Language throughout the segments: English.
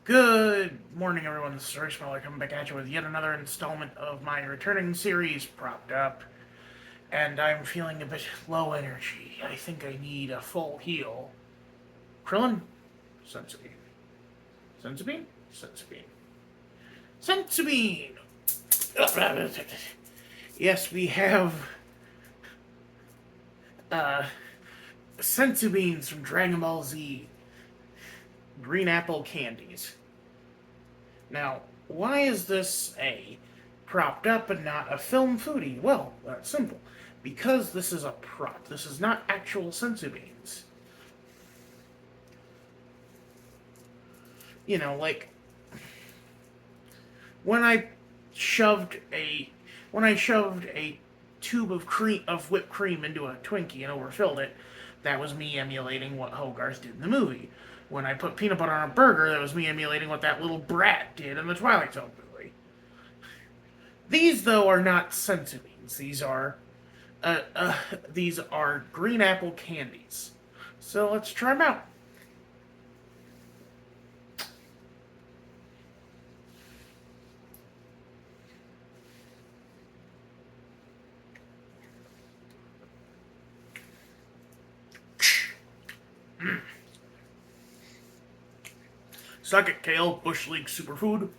Good morning, everyone. This is Royce coming back at you with yet another installment of my returning series, Propped Up. And I'm feeling a bit low energy. I think I need a full heal. Krillin? Sensu-bean. Sensu-bean? Sensu-bean. Sensu-bean! Yes, we have, uh, Sensu-beans from Dragon Ball Z. Green apple candies. Now, why is this a propped up and not a film foodie? Well, that's simple. Because this is a prop. This is not actual sensu beans. Like when I shoved a tube of whipped cream into a Twinkie and overfilled it, that was me emulating what Hogarth did in the movie. When I put peanut butter on a burger, that was me emulating what that little brat did in the Twilight Zone movie. These, though, are not sensu beans. Uh, uh, these are green apple candies. So let's try them out. Suck it, kale, bush league superfood.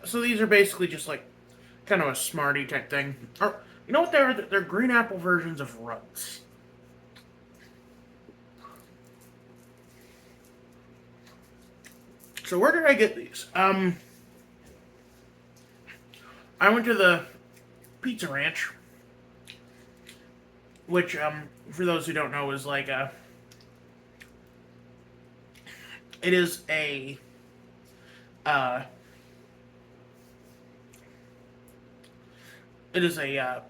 So these are basically just like kind of a Smartie type thing. Or you know what they're? They're green apple versions of Rugs. So where did I get these? I went to the Pizza Ranch, which for those who don't know is like a. It is a. Uh, it is a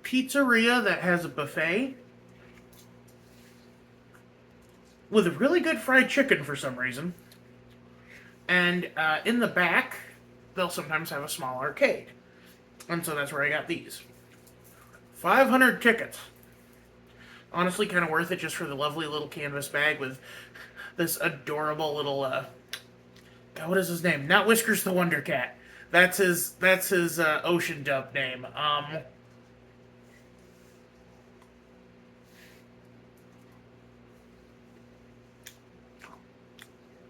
pizzeria that has a buffet with a really good fried chicken for some reason. And in the back, they'll sometimes have a small arcade. And so that's where I got these. 500 tickets. Honestly, kind of worth it just for the lovely little canvas bag with this adorable little. God, what is his name? Not Whiskers the Wonder Cat. That's his. That's his ocean dub name.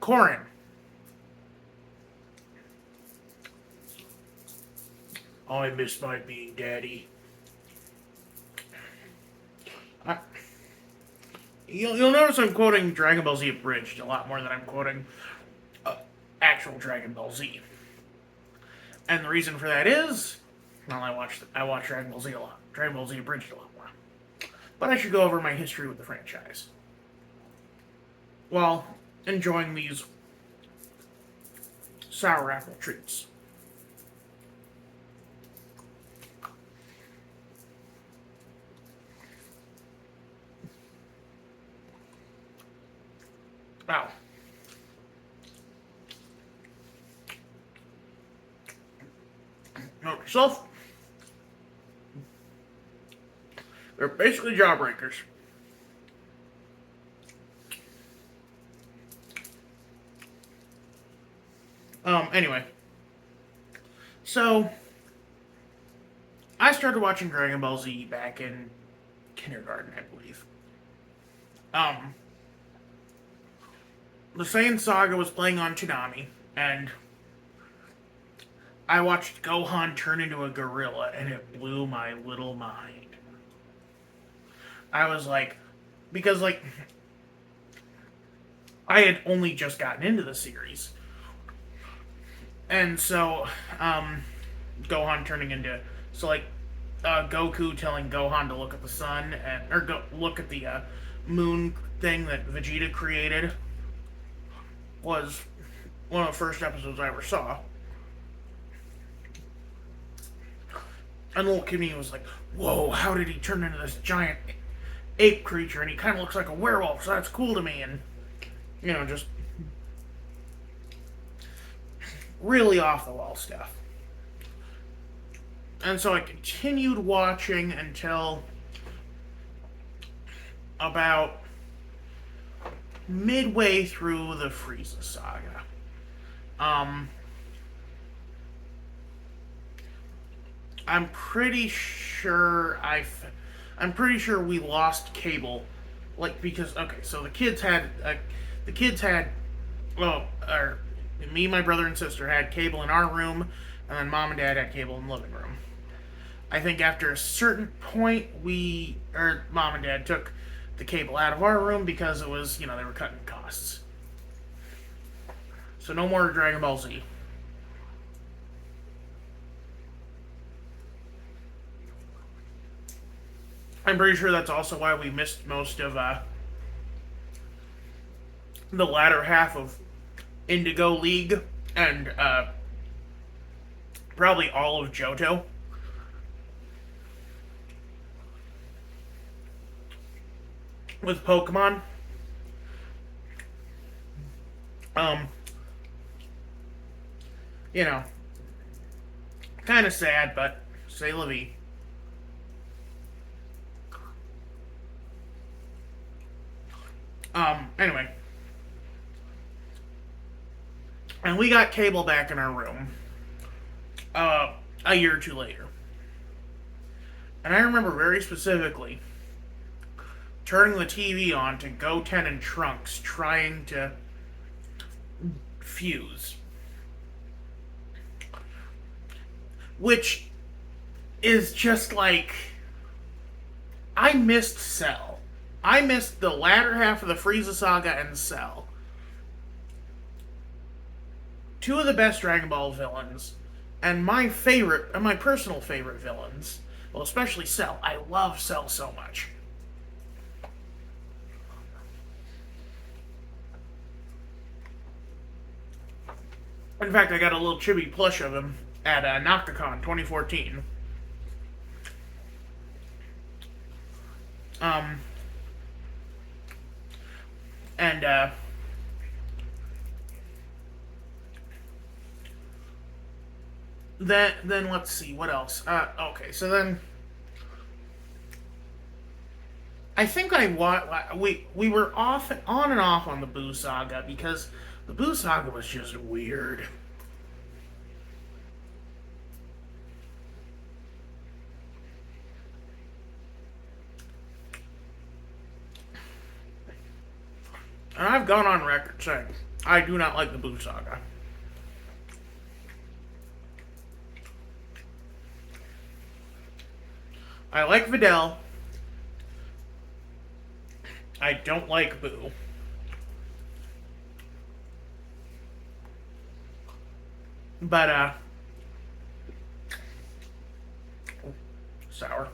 Corin. I miss my being daddy. I, you'll notice I'm quoting Dragon Ball Z Abridged a lot more than I'm quoting uh, actual Dragon Ball Z. And the reason for that is, well, I watch Dragon Ball Z a lot, Dragon Ball Z Abridged a lot more. But I should go over my history with the franchise while enjoying these sour apple treats. Wow. Note yourself. They're basically jawbreakers. Anyway. So, I started watching Dragon Ball Z back in kindergarten, I believe. Um, the Saiyan Saga was playing on Toonami, and I watched Gohan turn into a gorilla, and it blew my little mind. I was like, because like I had only just gotten into the series, and so Gohan turning into like Goku telling Gohan to look at the sun and look at the moon thing that Vegeta created was one of the first episodes I ever saw. And little Kimmy was like, "Whoa, how did he turn into this giant ape creature? And he kind of looks like a werewolf, so that's cool to me." And just really off the wall stuff. And so I continued watching until about midway through the Frieza saga. Um, I'm pretty sure I'm pretty sure we lost cable, like because okay, so the kids had well, or me, my brother, and sister had cable in our room, and then mom and dad had cable in the living room. I think after a certain point, mom and dad took the cable out of our room because it was, they were cutting costs. So no more Dragon Ball Z. I'm pretty sure that's also why we missed most of the latter half of Indigo League and probably all of Johto. With Pokemon. Um, you know, kind of sad, but say la vie. Anyway. And we got cable back in our room a year or two later. And I remember very specifically turning the TV on to Goten and Trunks trying to fuse. Which is just like, I missed Cell. I missed the latter half of the Frieza saga and Cell. Two of the best Dragon Ball villains, and my personal favorite villains, well, especially Cell. I love Cell so much. In fact, I got a little chibi plush of him at NoctaCon 2014. And then let's see what else. Okay, so then I think we were on and off on the Boo saga because the Boo saga was just weird. And I've gone on record saying I do not like the Boo saga. I like Videl. I don't like Boo. But, sour.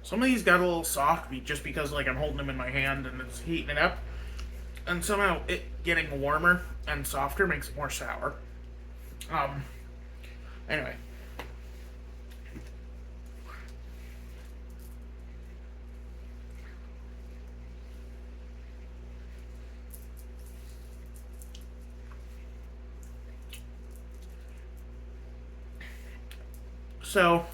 Some of these got a little soft just because, like, I'm holding them in my hand and it's heating it up. And somehow it getting warmer and softer makes it more sour. Anyway. So,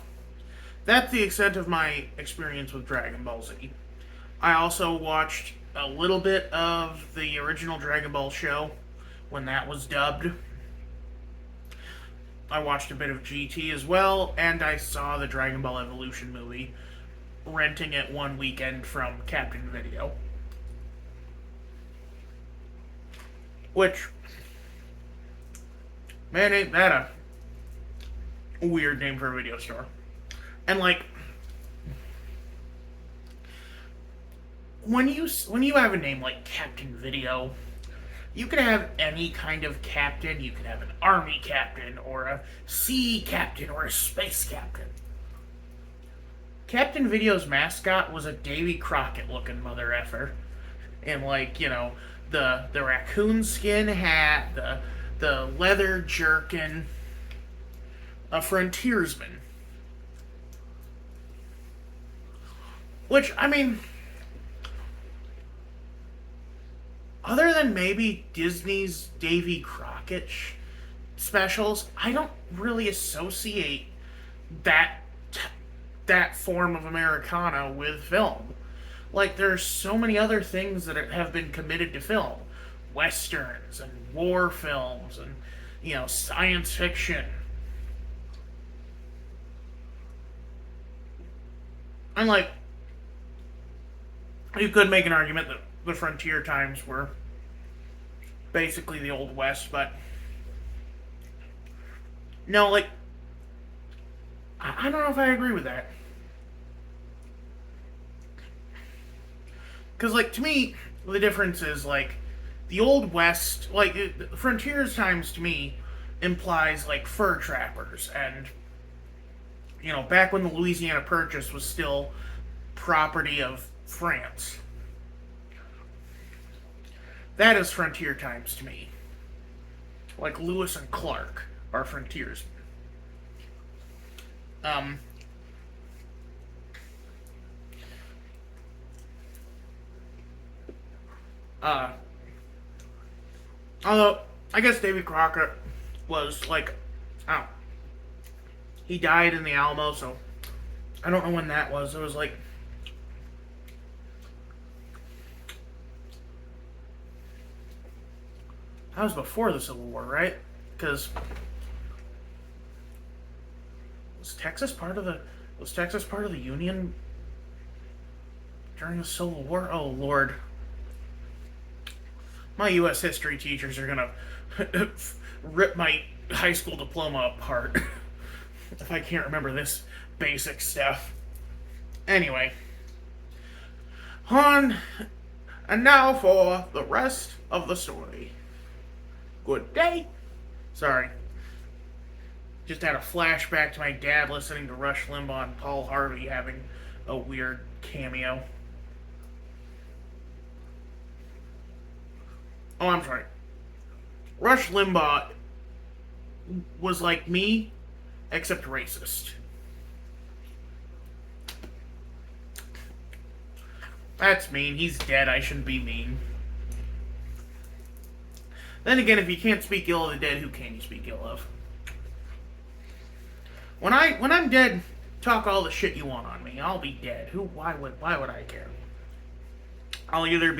that's the extent of my experience with Dragon Ball Z. I also watched a little bit of the original Dragon Ball show when that was dubbed. I watched a bit of GT as well, and I saw the Dragon Ball Evolution movie, renting it one weekend from Captain Video. Which, man, ain't that a weird name for a video store. And like, when you have a name like Captain Video, you could have any kind of captain. You could have an army captain, or a sea captain, or a space captain. Captain Video's mascot was a Davy Crockett looking mother effer. And like, the raccoon skin hat, the leather jerkin, a frontiersman. Which, I mean, other than maybe Disney's Davy Crockett specials, I don't really associate that that form of Americana with film. Like, there's so many other things that have been committed to film. Westerns and war films and, science fiction. And, like, you could make an argument that the frontier times were basically the Old West, but no, like, I don't know if I agree with that. Because, like, to me, the difference is, like, the Old West, like, frontiers times to me implies, like, fur trappers. And, back when the Louisiana Purchase was still property of France. That is frontier times to me. Like, Lewis and Clark are frontiers. Um, uh, Although, I guess Davy Crockett was like, oh, he died in the Alamo, so I don't know when that was. It was like, that was before the Civil War, right? Because was Texas part of the Union during the Civil War? Oh Lord. My U.S. history teachers are gonna rip my high school diploma apart if I can't remember this basic stuff. Anyway, on and now for the rest of the story. Good day. Sorry. Just had a flashback to my dad listening to Rush Limbaugh and Paul Harvey having a weird cameo. Oh, I'm sorry. Rush Limbaugh was like me, except racist. That's mean. He's dead. I shouldn't be mean. Then again, if you can't speak ill of the dead, who can you speak ill of? When I'm dead, talk all the shit you want on me. I'll be dead. Why would I care? I'll either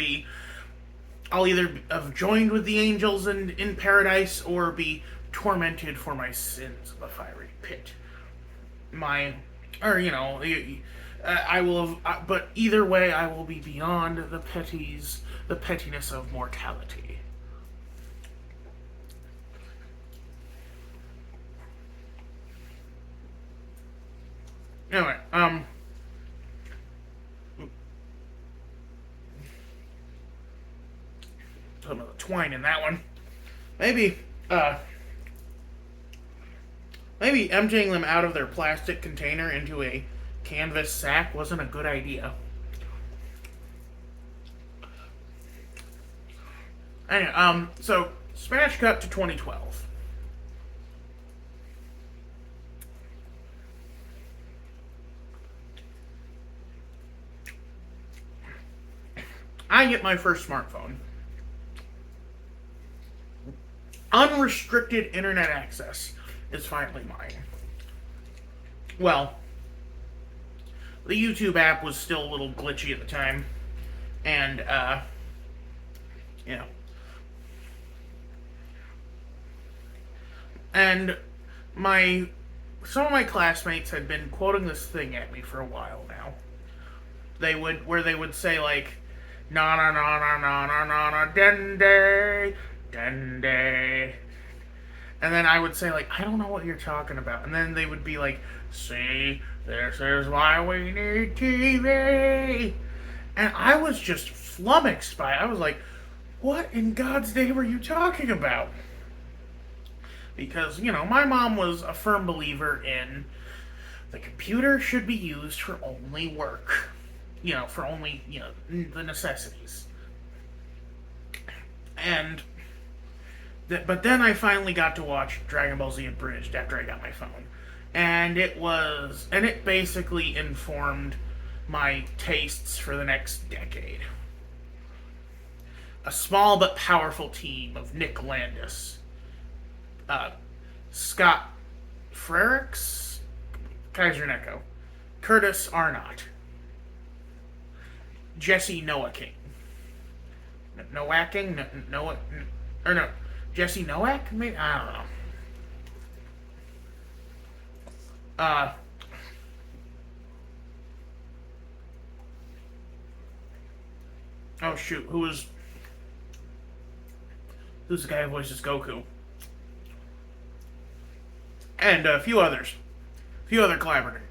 have joined with the angels in paradise or be tormented for my sins in the fiery pit. I will have, but either way, I will be beyond the pettiness of mortality. Anyway, some of the twine in that one. Maybe emptying them out of their plastic container into a canvas sack wasn't a good idea. Anyway, so smash cut to 2012. I get my first smartphone. Unrestricted internet access is finally mine. Well, the YouTube app was still a little glitchy at the time. And, And some of my classmates had been quoting this thing at me for a while now. They would say, like, na na na na na na na na dende dende, and then I would say, like, I don't know what you're talking about, and then they would be like, see, this is why we need TV, and I was just flummoxed by it. I was like, what in God's name were you talking about? Because, my mom was a firm believer in the computer should be used for only work. For only, the necessities. But then I finally got to watch Dragon Ball Z Abridged after I got my phone. And it basically informed my tastes for the next decade. A small but powerful team of Nick Landis, Scott Frericks, Kaiser Neko, Curtis Arnott. Jesse Noah King. Nowacking? Noah. Or no. Jesse Nowak? Maybe? I don't know. Uh. Oh shoot, who's the guy who voices Goku? And a few others. A few other collaborators.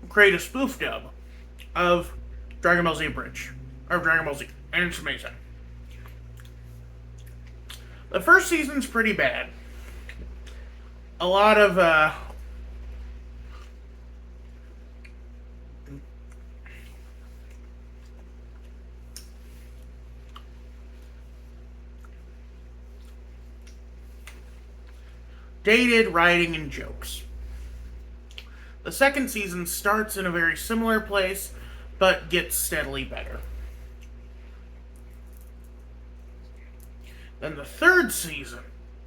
Create a spoof dub of Dragon Ball Z Abridged. Or Dragon Ball Z. And it's amazing. The first season's pretty bad. A lot of dated writing and jokes. The second season starts in a very similar place, but gets steadily better. Then the third season.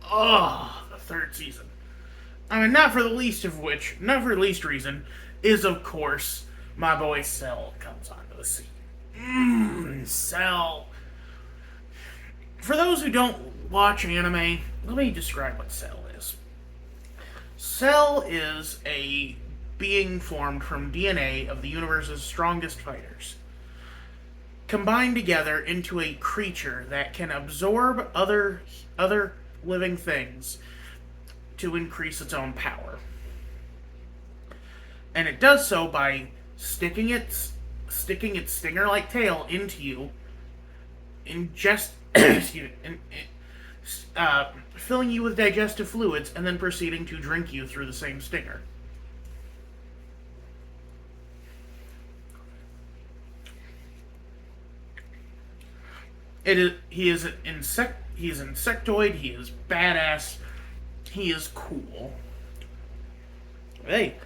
Oh, the third season. I mean, not for the least reason, is of course my boy Cell comes onto the scene. Cell. For those who don't watch anime, let me describe what Cell is. Cell is a being formed from DNA of the universe's strongest fighters, combined together into a creature that can absorb other living things to increase its own power. And it does so by sticking its stinger-like tail into you, filling you with digestive fluids, and then proceeding to drink you through the same stinger. He is insectoid, he is badass, he is cool. Hey.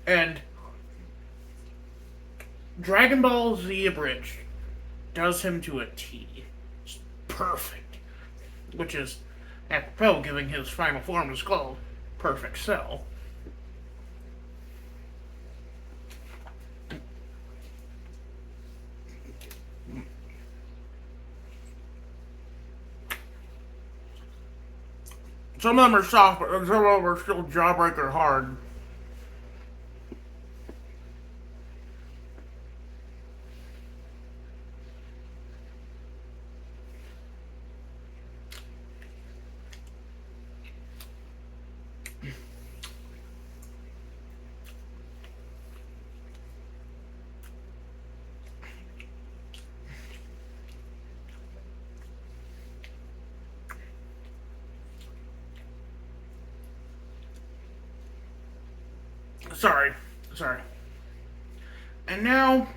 And Dragon Ball Z Abridged does him to a T. It's perfect. Which is, apropos, giving his final form is called Perfect Cell. Some of them are soft, but some of them are still jawbreaker hard. Sorry. And now,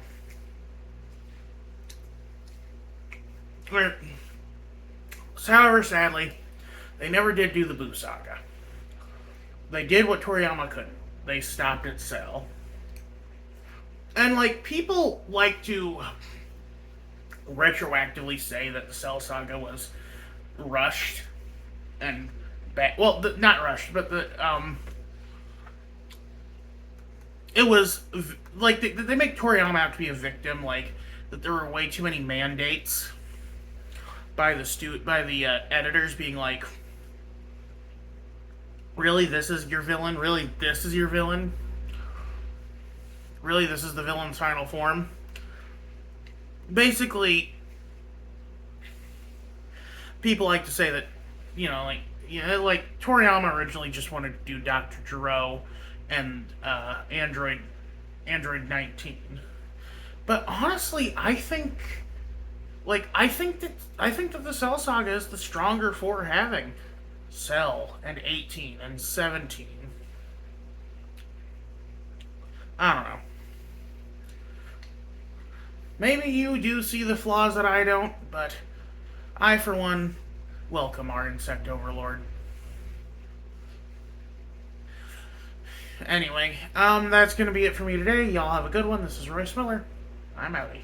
however, sadly, they never did do the Buu Saga. They did what Toriyama couldn't. They stopped at Cell. And, people like to retroactively say that the Cell Saga was rushed and bad. Well, not rushed, but it was, they make Toriyama out to be a victim, that there were way too many mandates by the editors being like, really, this is your villain? Really, this is your villain? Really, this is the villain's final form? Basically, people like to say that, Toriyama originally just wanted to do Dr. Gero and Android 19. But honestly, I think that the Cell Saga is the stronger for having Cell and 18 and 17. I don't know. Maybe you do see the flaws that I don't, but I, for one, welcome our insect overlord. Anyway, that's going to be it for me today. Y'all have a good one. This is Royce Miller. I'm outie.